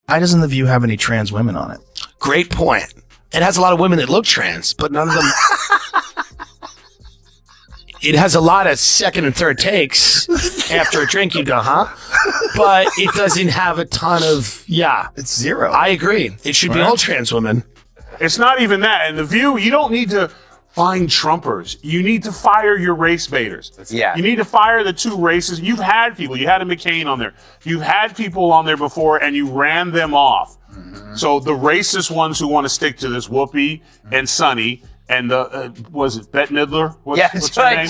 Why doesn't The View have any trans women on it? Great point. It has a lot of women that look trans, but none of them. It has a lot of second and third takes. After a drink, you go, huh? But it doesn't have a ton of, It's zero. I agree. It should be all trans women. It's not even that. In The View, you don't need to find Trumpers. You need to fire your race baiters. Yeah. You need to fire the two races. You've had people. You had a McCain on there. You've had people on there before, and you ran them off. Mm-hmm. So the racist ones who want to stick to this, Whoopi and Sonny, and the, was it Bette Midler? What's her name?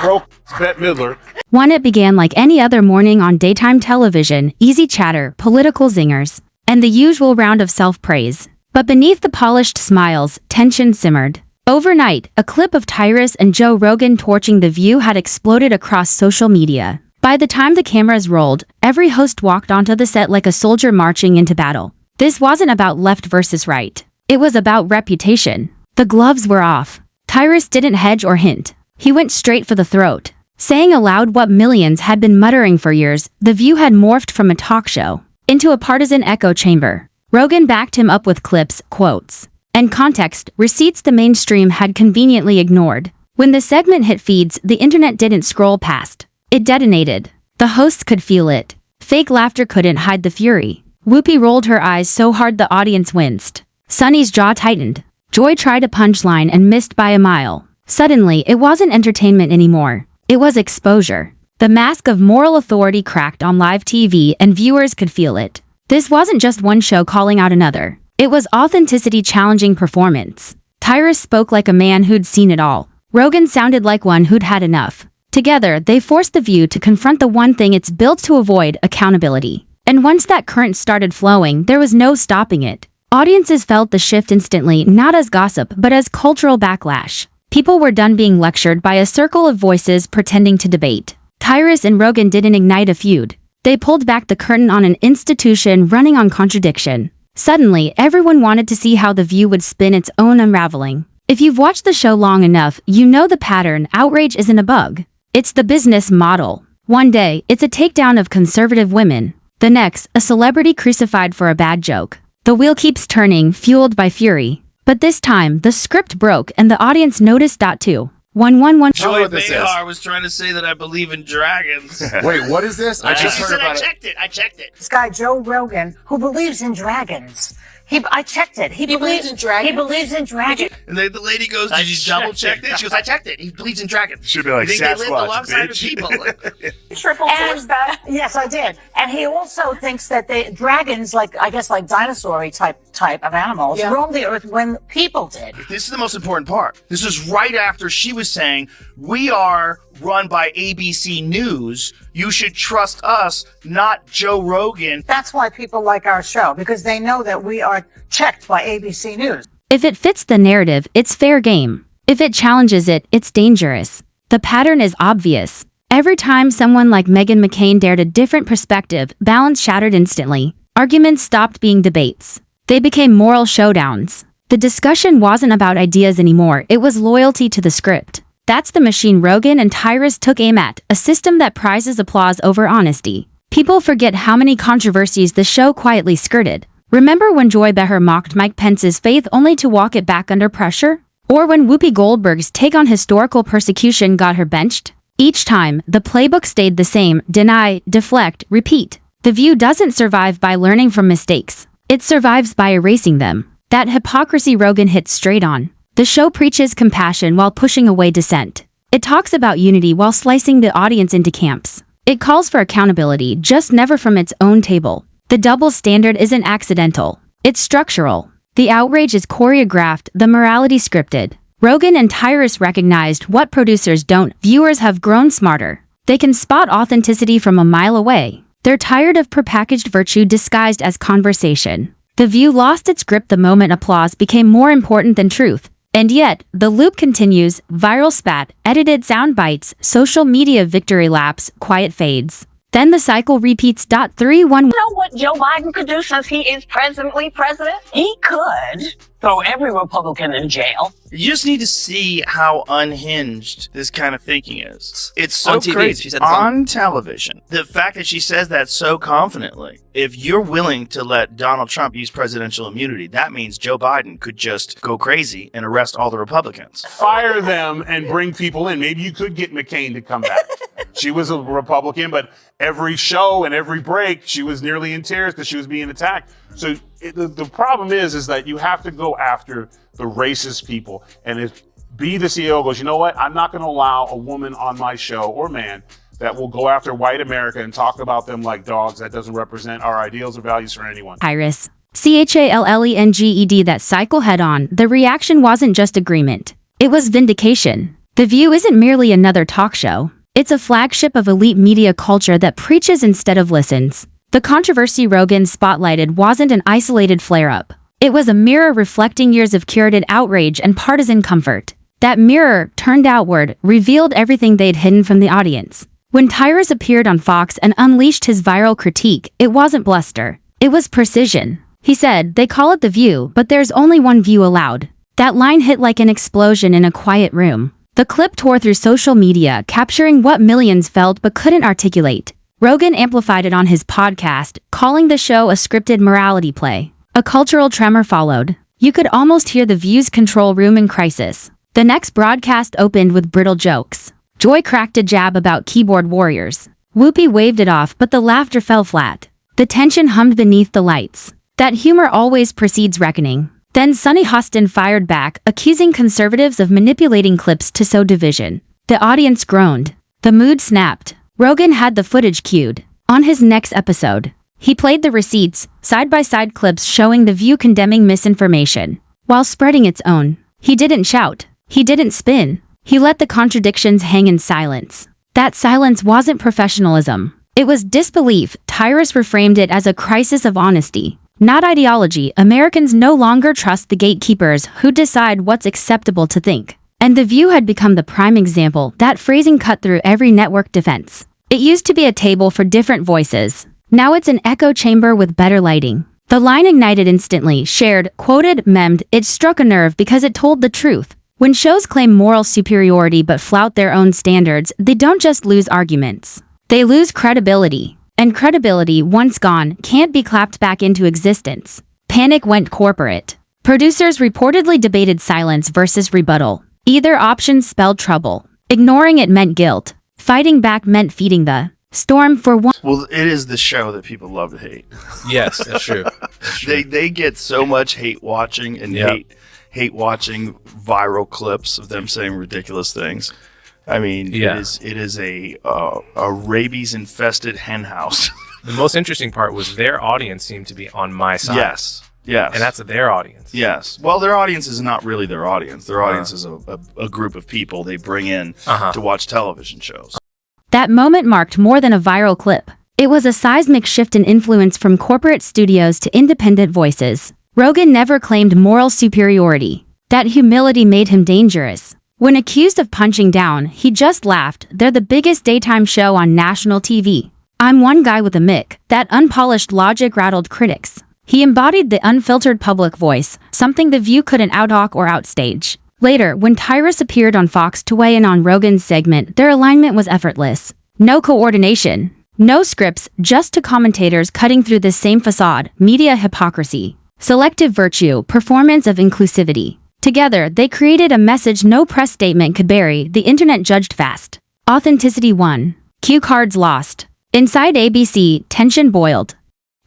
Broke Bette Midler. One, it began like any other morning on daytime television, easy chatter, political zingers, and the usual round of self-praise. But beneath the polished smiles, tension simmered. Overnight, a clip of Tyrus and Joe Rogan torching The View had exploded across social media. By the time the cameras rolled, every host walked onto the set like a soldier marching into battle. This wasn't about left versus right. It was about reputation. The gloves were off. Tyrus didn't hedge or hint. He went straight for the throat. Saying aloud what millions had been muttering for years, The View had morphed from a talk show into a partisan echo chamber. Rogan backed him up with clips, quotes, and context, receipts the mainstream had conveniently ignored. When the segment hit feeds, the internet didn't scroll past. It detonated. The hosts could feel it. Fake laughter couldn't hide the fury. Whoopi rolled her eyes so hard the audience winced. Sonny's jaw tightened. Joy tried a punchline and missed by a mile. Suddenly, it wasn't entertainment anymore. It was exposure. The mask of moral authority cracked on live TV and viewers could feel it. This wasn't just one show calling out another. It was authenticity challenging performance. Tyrus spoke like a man who'd seen it all. Rogan sounded like one who'd had enough. Together, they forced The View to confront the one thing it's built to avoid, accountability. And once that current started flowing, there was no stopping it. Audiences felt the shift instantly, not as gossip, but as cultural backlash. People were done being lectured by a circle of voices pretending to debate. Tyrus and Rogan didn't ignite a feud. They pulled back the curtain on an institution running on contradiction. Suddenly, everyone wanted to see how The View would spin its own unraveling. If you've watched the show long enough, you know the pattern. Outrage isn't a bug. It's the business model. One day, it's a takedown of conservative women. The next, a celebrity crucified for a bad joke. The wheel keeps turning, fueled by fury. But this time, the script broke and the audience noticed that too. 111. Joy Behar was trying to say that I believe in dragons. Wait, what is this? I just heard about it. I checked it. This guy, Joe Rogan, who believes in dragons. I checked it. He believes in dragons? He believes in dragons. And then the lady goes, did you double check it? She goes, I checked it. He believes in dragons. Should be like Sasquatch, Sasquatch, they live alongside bitch. of people. Triple force that? Yes, I did. And he also thinks that the dragons, like dinosaur-y type of animals, roamed the earth when people did. This is the most important part. This is right after she was saying, we are run by ABC News. You should trust us, not Joe Rogan. That's why people like our show, because they know that we are checked by ABC News. If it fits the narrative, it's fair game. If it challenges it, it's dangerous. The pattern is obvious. Every time someone like Meghan McCain dared a different perspective, balance shattered instantly. Arguments stopped being debates. They became moral showdowns. The discussion wasn't about ideas anymore, it was loyalty to the script. That's the machine Rogan and Tyrus took aim at, a system that prizes applause over honesty. People forget how many controversies the show quietly skirted. Remember when Joy Behar mocked Mike Pence's faith only to walk it back under pressure? Or when Whoopi Goldberg's take on historical persecution got her benched? Each time, the playbook stayed the same: deny, deflect, repeat. The View doesn't survive by learning from mistakes. It survives by erasing them. That hypocrisy Rogan hits straight on. The show preaches compassion while pushing away dissent. It talks about unity while slicing the audience into camps. It calls for accountability, just never from its own table. The double standard isn't accidental. It's structural. The outrage is choreographed, the morality scripted. Rogan and Tyrus recognized what producers don't. Viewers have grown smarter. They can spot authenticity from a mile away. They're tired of prepackaged virtue disguised as conversation. The View lost its grip the moment applause became more important than truth. And yet, the loop continues: viral spat, edited sound bites, social media victory laps, quiet fades. Then the cycle repeats. 3-1. You know what Joe Biden could do since he is presently president? He could throw every Republican in jail. You just need to see how unhinged this kind of thinking is. It's so on TV. crazy. She said on television. The fact that she says that so confidently. If you're willing to let Donald Trump use presidential immunity, that means Joe Biden could just go crazy and arrest all the Republicans. Fire them and bring people in. Maybe you could get McCain to come back. She was a Republican, but every show and every break, she was nearly in tears because she was being attacked. So the problem is that you have to go after the racist people. And if the CEO goes, you know what? I'm not going to allow a woman on my show or man that will go after white America and talk about them like dogs. That doesn't represent our ideals or values for anyone. Iris. CHALLENGED. That cycle head on. The reaction wasn't just agreement. It was vindication. The View isn't merely another talk show. It's a flagship of elite media culture that preaches instead of listens. The controversy Rogan spotlighted wasn't an isolated flare-up. It was a mirror reflecting years of curated outrage and partisan comfort. That mirror, turned outward, revealed everything they'd hidden from the audience. When Tyrus appeared on Fox and unleashed his viral critique, it wasn't bluster. It was precision. He said, "They call it The View, but there's only one view allowed." That line hit like an explosion in a quiet room. The clip tore through social media, capturing what millions felt but couldn't articulate. Rogan amplified it on his podcast, calling the show a scripted morality play. A cultural tremor followed. You could almost hear the View's control room in crisis. The next broadcast opened with brittle jokes. Joy cracked a jab about keyboard warriors. Whoopi waved it off, but the laughter fell flat. The tension hummed beneath the lights. That humor always precedes reckoning. Then Sunny Hostin fired back, accusing conservatives of manipulating clips to sow division. The audience groaned. The mood snapped. Rogan had the footage cued. On his next episode, he played the receipts, side-by-side clips showing The View condemning misinformation, while spreading its own. He didn't shout. He didn't spin. He let the contradictions hang in silence. That silence wasn't professionalism. It was disbelief. Tyrus reframed it as a crisis of honesty. Not ideology. Americans no longer trust the gatekeepers who decide what's acceptable to think. And The View had become the prime example. That phrasing cut through every network defense. It used to be a table for different voices. Now it's an echo chamber with better lighting. The line ignited instantly, shared, quoted, memed. It struck a nerve because it told the truth. When shows claim moral superiority but flout their own standards, they don't just lose arguments. They lose credibility. And credibility, once gone, can't be clapped back into existence. Panic went corporate. Producers reportedly debated silence versus rebuttal. Either option spelled trouble. Ignoring it meant guilt. Fighting back meant feeding the storm for one. Well, it is the show that people love to hate. Yes, that's true. That's true. They get so much hate watching and hate watching viral clips of them saying ridiculous things. I mean, it is a rabies infested hen house. The most interesting part was their audience seemed to be on my side. Yes. And that's their audience. Yes. Well, their audience is not really their audience. Their audience is a group of people they bring in to watch television shows. That moment marked more than a viral clip. It was a seismic shift in influence from corporate studios to independent voices. Rogan never claimed moral superiority. That humility made him dangerous. When accused of punching down, he just laughed. They're the biggest daytime show on national TV. I'm one guy with a mic. That unpolished logic rattled critics. He embodied the unfiltered public voice, something The View couldn't out-talk or outstage. Later, when Tyrus appeared on Fox to weigh in on Rogan's segment, their alignment was effortless. No coordination. No scripts, just two commentators cutting through the same facade, media hypocrisy. Selective virtue, performance of inclusivity. Together, they created a message no press statement could bury. The internet judged fast. Authenticity won. Cue cards lost. Inside ABC, tension boiled.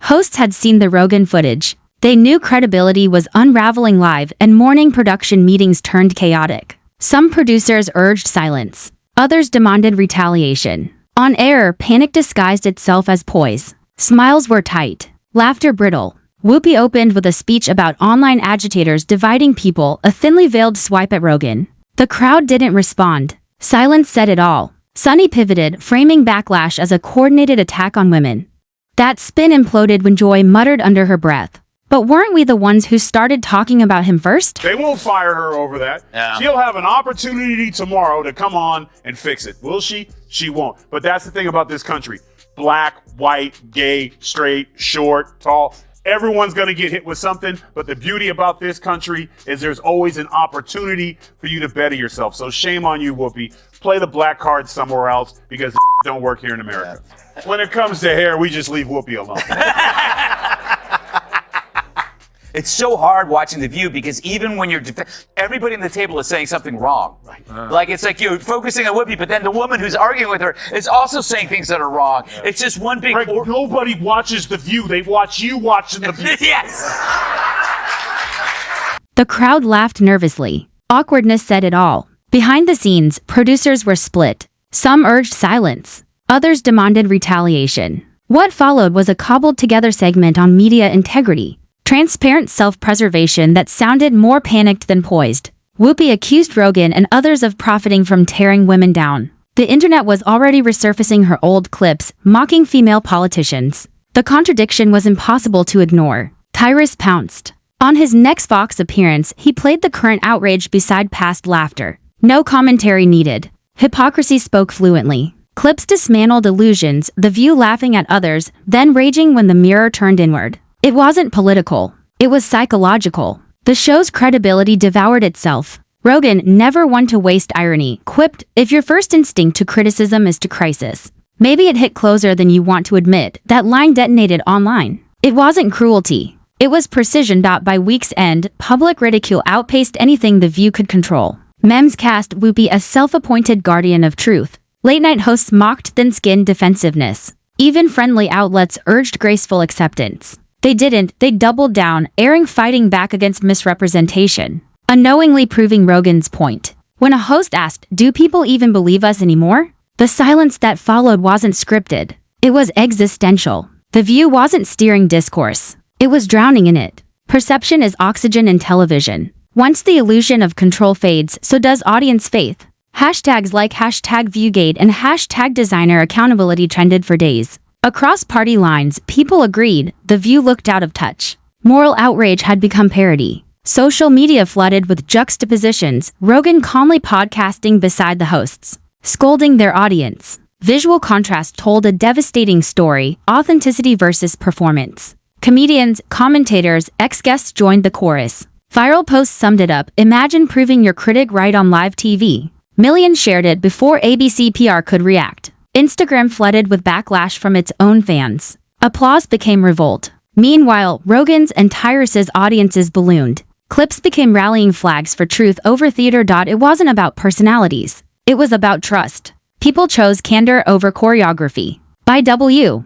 Hosts had seen the Rogan footage. They knew credibility was unraveling live, and morning production meetings turned chaotic. Some producers urged silence. Others demanded retaliation. On air, panic disguised itself as poise. Smiles were tight. Laughter brittle. Whoopi opened with a speech about online agitators dividing people, a thinly veiled swipe at Rogan. The crowd didn't respond. Silence said it all. Sunny pivoted, framing backlash as a coordinated attack on women. That spin imploded when Joy muttered under her breath. But weren't we the ones who started talking about him first? They won't fire her over that. Yeah. She'll have an opportunity tomorrow to come on and fix it. Will she? She won't. But that's the thing about this country. black, white, gay, straight, short, tall. Everyone's going to get hit with something, but the beauty about this country is there's always an opportunity for you to better yourself. So shame on you, Whoopi. Play the black card somewhere else because don't work here in America. When it comes to hair, we just leave Whoopi alone. It's so hard watching The View because even when you're everybody in the table is saying something wrong. Right. Like it's like you're focusing on Whoopi, but then the woman who's arguing with her is also saying things that are wrong. Yeah. It's just one big. Nobody watches The View. They watch you watching The View. Yes. The crowd laughed nervously. Awkwardness said it all. Behind the scenes, producers were split. Some urged silence. Others demanded retaliation. What followed was a cobbled-together segment on media integrity. Transparent self-preservation that sounded more panicked than poised. Whoopi accused Rogan and others of profiting from tearing women down. The internet was already resurfacing her old clips, mocking female politicians. The contradiction was impossible to ignore. Tyrus pounced. On his next Fox appearance, he played the current outrage beside past laughter. No commentary needed. Hypocrisy spoke fluently. Clips dismantled illusions, The View laughing at others, then raging when the mirror turned inward. It wasn't political. It was psychological. The show's credibility devoured itself. Rogan, never one to waste irony, quipped, "If your first instinct to criticism is to crisis." Maybe it hit closer than you want to admit. That line detonated online. It wasn't cruelty. It was precision. By week's end, public ridicule outpaced anything The View could control. Memes cast Whoopi as self-appointed guardian of truth. Late-night hosts mocked thin-skinned defensiveness. Even friendly outlets urged graceful acceptance. They didn't. They doubled down, fighting back against misrepresentation, unknowingly proving Rogan's point. When a host asked, "Do people even believe us anymore?" the silence that followed wasn't scripted. It was existential. The View wasn't steering discourse. It was drowning in it. Perception is oxygen in television. Once the illusion of control fades, so does audience faith. Hashtags like #ViewGate and #designer accountability trended for days. Across party lines, people agreed The View looked out of touch. Moral outrage had become parody. Social media flooded with juxtapositions, Rogan calmly podcasting beside the hosts, scolding their audience. Visual contrast told a devastating story, authenticity versus performance. Comedians, commentators, ex-guests joined the chorus. Viral posts summed it up. Imagine proving your critic right on live TV. Millions shared it before ABC PR could react. Instagram flooded with backlash from its own fans. Applause became revolt. Meanwhile, Rogan's and Tyrus's audiences ballooned. Clips became rallying flags for truth over theater. It wasn't about personalities. It was about trust. People chose candor over choreography. By W.